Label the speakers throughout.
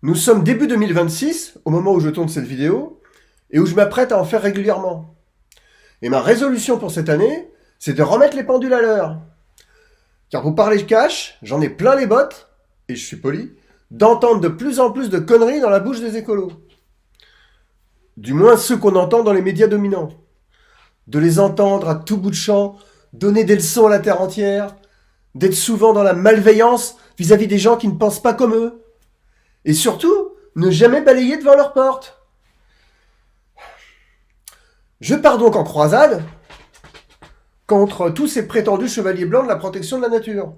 Speaker 1: Nous sommes début 2026, au moment où je tourne cette vidéo, et où je m'apprête à en faire régulièrement. Et ma résolution pour cette année, c'est de remettre les pendules à l'heure. Car pour parler cash, j'en ai plein les bottes, et je suis poli, d'entendre de plus en plus de conneries dans la bouche des écolos. Du moins ceux qu'on entend dans les médias dominants. De les entendre à tout bout de champ, donner des leçons à la terre entière, d'être souvent dans la malveillance vis-à-vis des gens qui ne pensent pas comme eux. Et surtout, ne jamais balayer devant leur porte. Je pars donc en croisade contre tous ces prétendus chevaliers blancs de la protection de la nature.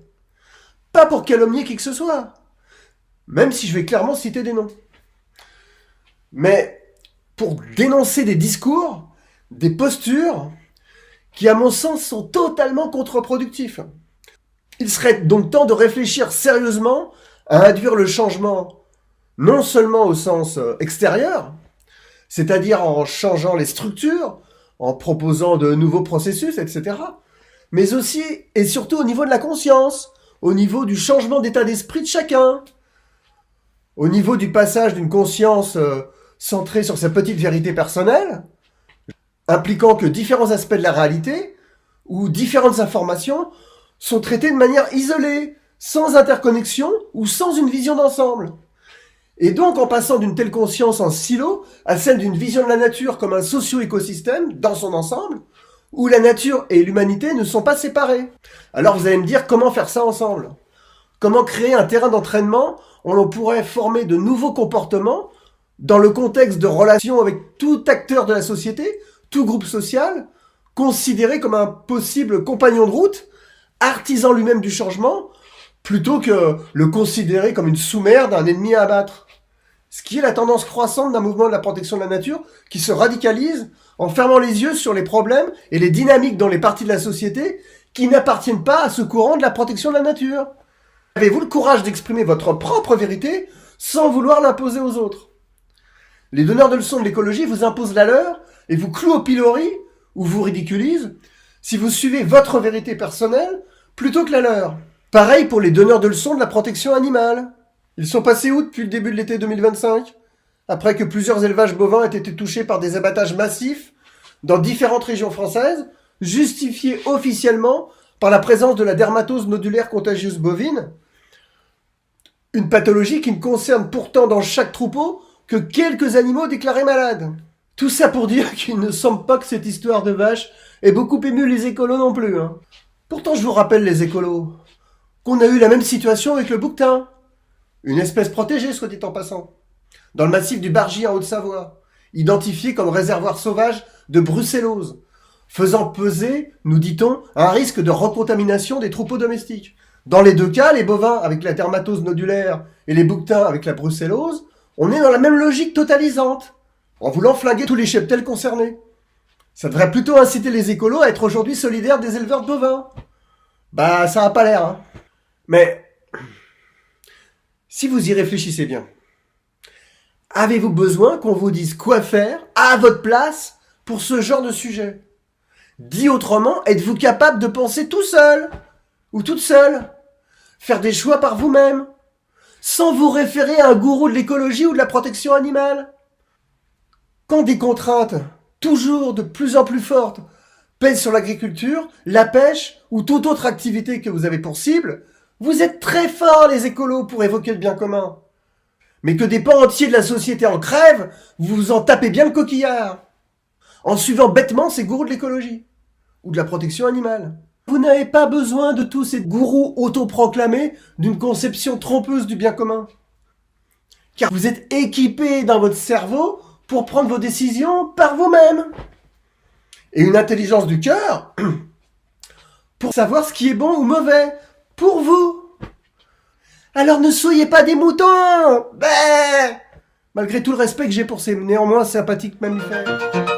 Speaker 1: Pas pour calomnier qui que ce soit, même si je vais clairement citer des noms. Mais pour dénoncer des discours, des postures qui, à mon sens, sont totalement contre-productifs. Il serait donc temps de réfléchir sérieusement à induire le changement, non seulement au sens extérieur, c'est-à-dire en changeant les structures, en proposant de nouveaux processus, etc., mais aussi et surtout au niveau de la conscience, au niveau du changement d'état d'esprit de chacun, au niveau du passage d'une conscience centrée sur sa petite vérité personnelle, impliquant que différents aspects de la réalité ou différentes informations sont traités de manière isolée, sans interconnexion ou sans une vision d'ensemble. Et donc, en passant d'une telle conscience en silo à celle d'une vision de la nature comme un socio-écosystème dans son ensemble, où la nature et l'humanité ne sont pas séparées. Alors vous allez me dire comment faire ça ensemble? Comment créer un terrain d'entraînement où l'on pourrait former de nouveaux comportements dans le contexte de relations avec tout acteur de la société, tout groupe social, considéré comme un possible compagnon de route, artisan lui-même du changement, plutôt que le considérer comme une sous-merde, un ennemi à abattre. Ce qui est la tendance croissante d'un mouvement de la protection de la nature qui se radicalise en fermant les yeux sur les problèmes et les dynamiques dans les parties de la société qui n'appartiennent pas à ce courant de la protection de la nature. Avez-vous le courage d'exprimer votre propre vérité sans vouloir l'imposer aux autres? Les donneurs de leçons de l'écologie vous imposent la leur et vous clouent au pilori ou vous ridiculisent si vous suivez votre vérité personnelle plutôt que la leur. Pareil pour les donneurs de leçons de la protection animale. Ils sont passés où depuis le début de l'été 2025 ? Après que plusieurs élevages bovins aient été touchés par des abattages massifs dans différentes régions françaises, justifiés officiellement par la présence de la dermatose nodulaire contagieuse bovine, une pathologie qui ne concerne pourtant dans chaque troupeau que quelques animaux déclarés malades. Tout ça pour dire qu'il ne semble pas que cette histoire de vache ait beaucoup ému les écolos non plus. Pourtant, je vous rappelle, les écolos, qu'on a eu la même situation avec le bouquetin, une espèce protégée, soit dit en passant, dans le massif du Bargy en Haute-Savoie, identifié comme réservoir sauvage de brucellose, faisant peser, nous dit-on, un risque de recontamination des troupeaux domestiques. Dans les deux cas, les bovins avec la dermatose nodulaire et les bouquetins avec la brucellose, on est dans la même logique totalisante, en voulant flinguer tous les cheptels concernés. Ça devrait plutôt inciter les écolos à être aujourd'hui solidaires des éleveurs de bovins. Bah, ça a pas l'air, Mais, si vous y réfléchissez bien, avez-vous besoin qu'on vous dise quoi faire, à votre place, pour ce genre de sujet? Dit autrement, êtes-vous capable de penser tout seul, ou toute seule, faire des choix par vous-même, sans vous référer à un gourou de l'écologie ou de la protection animale? Quand des contraintes, toujours de plus en plus fortes, pèsent sur l'agriculture, la pêche ou toute autre activité que vous avez pour cible, vous êtes très forts, les écolos, pour évoquer le bien commun. Mais que des pans entiers de la société en crèvent, vous vous en tapez bien le coquillard, en suivant bêtement ces gourous de l'écologie ou de la protection animale. Vous n'avez pas besoin de tous ces gourous autoproclamés d'une conception trompeuse du bien commun. Car vous êtes équipés dans votre cerveau pour prendre vos décisions par vous-même. Et une intelligence du cœur pour savoir ce qui est bon ou mauvais pour vous. Alors ne soyez pas des moutons, malgré tout le respect que j'ai pour ces néanmoins sympathiques mammifères.